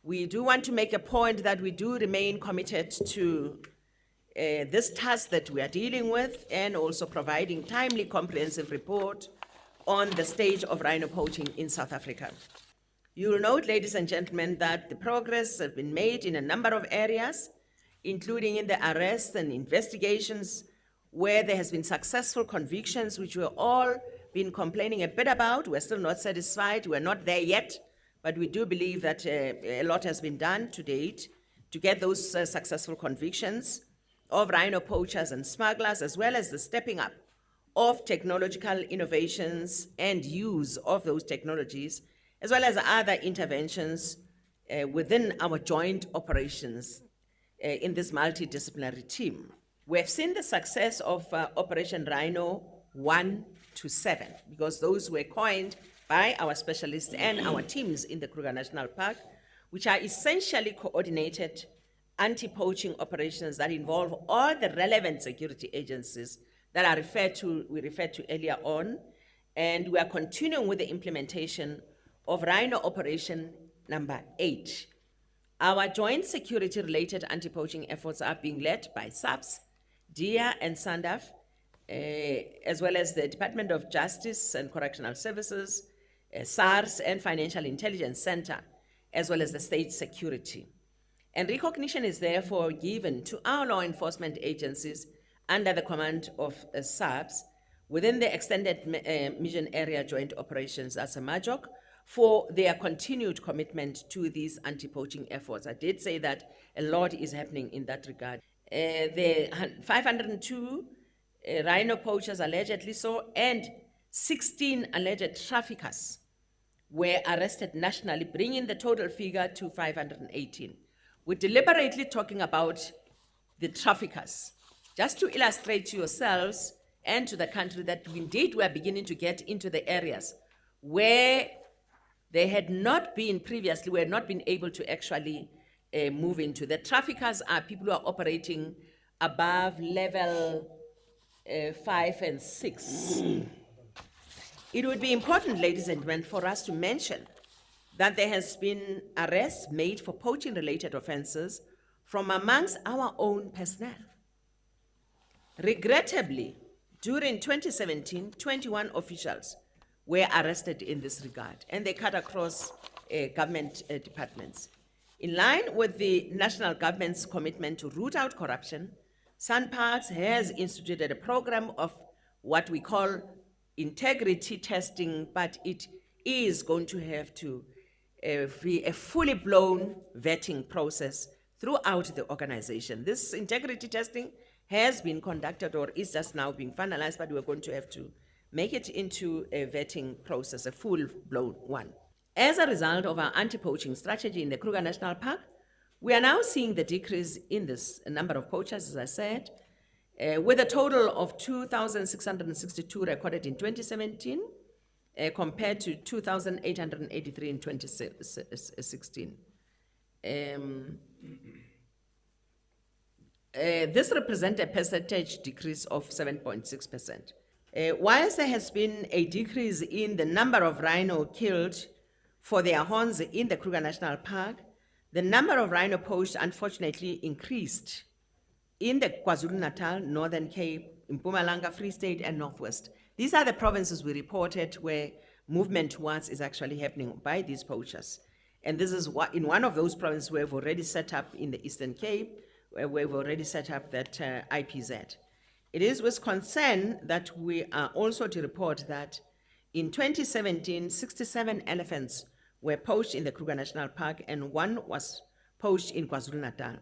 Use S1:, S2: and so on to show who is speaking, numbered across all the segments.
S1: We do want to make a point that we do remain committed to this task that we are dealing with, and also providing timely, comprehensive report on the state of rhino poaching in South Africa. You will note, ladies and gentlemen, that the progress has been made in a number of areas, including in the arrests and investigations where there has been successful convictions, which we've all been complaining a bit about. We're still not satisfied. We're not there yet, but we do believe that a lot has been done to date to get those successful convictions of rhino poachers and smugglers, as well as the stepping up of technological innovations and use of those technologies, as well as other interventions within our joint operations in this multidisciplinary team. We have seen the success of Operation Rhino 1 to 7, because those were coined by our specialists and our teams in the Kruger National Park, which are essentially coordinated anti-poaching operations that involve all the relevant security agencies that are we referred to earlier on, and we are continuing with the implementation of Rhino Operation number 8. Our joint security-related anti-poaching efforts are being led by SAPS, DIA, and SANDF, as well as the Department of Justice and Correctional Services, SARS, and Financial Intelligence Center, as well as the state security. And recognition is therefore given to our law enforcement agencies under the command of SAPS within the Extended Mission Area Joint Operations as a MAJOC for their continued commitment to these anti-poaching efforts. I did say that a lot is happening in that regard. The 502 rhino poachers allegedly so, and 16 alleged traffickers were arrested nationally, bringing the total figure to 518. We're deliberately talking about the traffickers, just to illustrate to yourselves and to the country that indeed we are beginning to get into the areas where they had not been previously, we had not been able to actually move into. The traffickers are people who are operating above level 5 and 6. It would be important, ladies and gentlemen, for us to mention that there has been arrests made for poaching-related offenses from amongst our own personnel. Regrettably, during 2017, 21 officials were arrested in this regard, and they cut across government departments. In line with the national government's commitment to root out corruption, SANParks has instituted a program of what we call integrity testing, but it is going to have to be a fully blown vetting process throughout the organization. This integrity testing has been conducted or is just now being finalized, but we're going to have to make it into a vetting process, a full-blown one. As a result of our anti-poaching strategy in the Kruger National Park, we are now seeing the decrease in this number of poachers, as I said, with a total of 2,662 recorded in 2017, compared to 2,883 in 2016. This represents a percentage decrease of 7.6%. Whilst there has been a decrease in the number of rhino killed for their horns in the Kruger National Park, the number of rhino poached unfortunately increased in the KwaZulu-Natal, Northern Cape, Mpumalanga, Free State, and Northwest. These are the provinces we reported where movement towards is actually happening by these poachers. And this is what, in one of those provinces we've already set up in the Eastern Cape, where we've already set up that IPZ. It is with concern that we are also to report that in 2017, 67 elephants were poached in the Kruger National Park and 1 was poached in KwaZulu-Natal.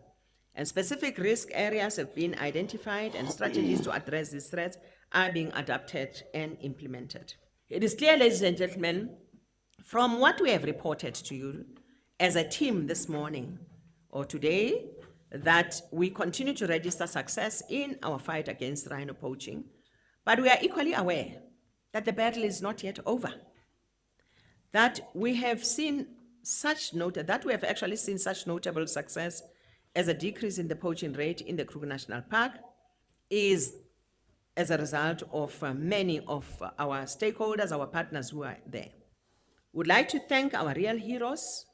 S1: And specific risk areas have been identified and strategies to address these threats are being adopted and implemented. It is clear, ladies and gentlemen, from what we have reported to you as a team this morning or today, that we continue to register success in our fight against rhino poaching, but we are equally aware that the battle is not yet over. That we have actually seen such notable success as a decrease in the poaching rate in the Kruger National Park is as a result of many of our stakeholders, our partners who are there. Would like to thank our real heroes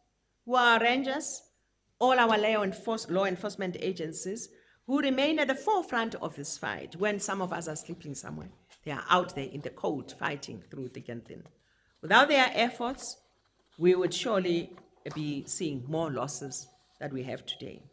S1: who are rangers, all our law enforcement agencies who remain at the forefront of this fight when some of us are sleeping somewhere. They are out there in the cold fighting through thick and thin. Without their efforts, we would surely be seeing more losses than we have today.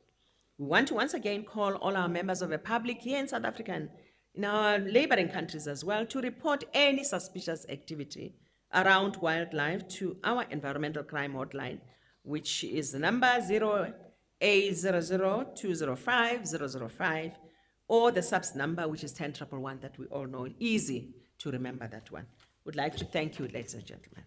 S1: We want to once again call all our members of the public here in South Africa and in our neighboring countries as well to report any suspicious activity around wildlife to our environmental crime hotline, which is the number 0800-205-005, or the SAPS number, which is 1011 that we all know. Easy to remember that one. Would like to thank you, ladies and gentlemen.